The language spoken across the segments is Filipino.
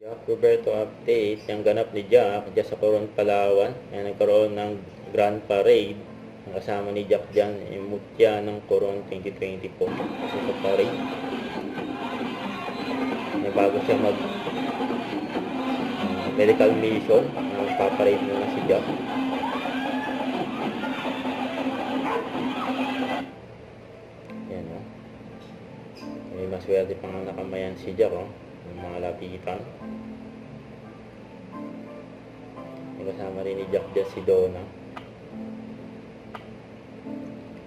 Jack Roberto update, yung ganap ni Jack dyan sa Coron, Palawan. Yan, nagkaroon ng Grand Parade. Ang kasama ni Jack dyan, yung mutya ng Coron 2024. Kasi sa parade, may bago siya mag medical mission. Paparade muna si Jack. Yan o. May maswerte pang nakamayan si Jack o. Yung mga lapitan. May kasama rin ni Jack dyan si Donna.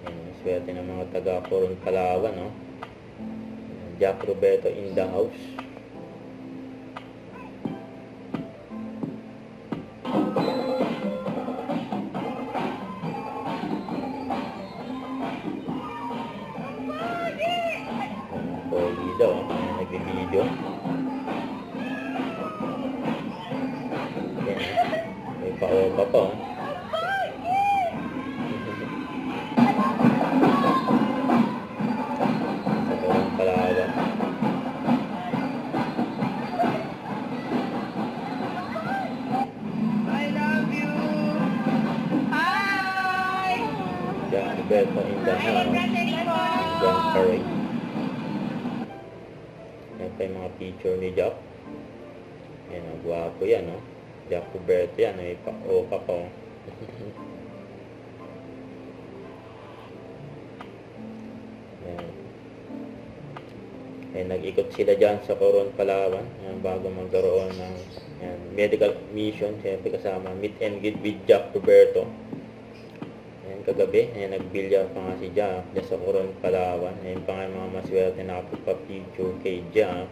Yan, swerte ng mga taga Coron, Palawan o. Jack Roberto in the house. Pogi daw, nag-video. Yan, may pa-opa pa. Sa Coron, Palawan. I love you. Hi. Jack Roberto in the house. Grand Parade. Yan pa yung mga picture ni Jack. Yan, ang gwapo yan, no? Jack Roberto yan, may pa-opa pa. Yan. Yan, nag-ikot sila dyan sa Coron, Palawan. Yan, bago magkaroon ng yan, medical mission. Siyempre kasama meet and greet with Jack Roberto. Yan, kagabi, yan, nagbilyar pa nga si Jack dyan sa Coron, Palawan. Yan pa nga yung mga maswerte na kapagpa-picture kay Jack.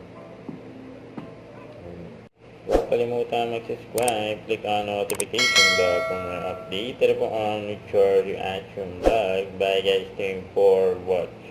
Huwag kalimutan mag-subscribe, click on notification bell kung may update po on future reaction live. Bye guys, thank you for watching.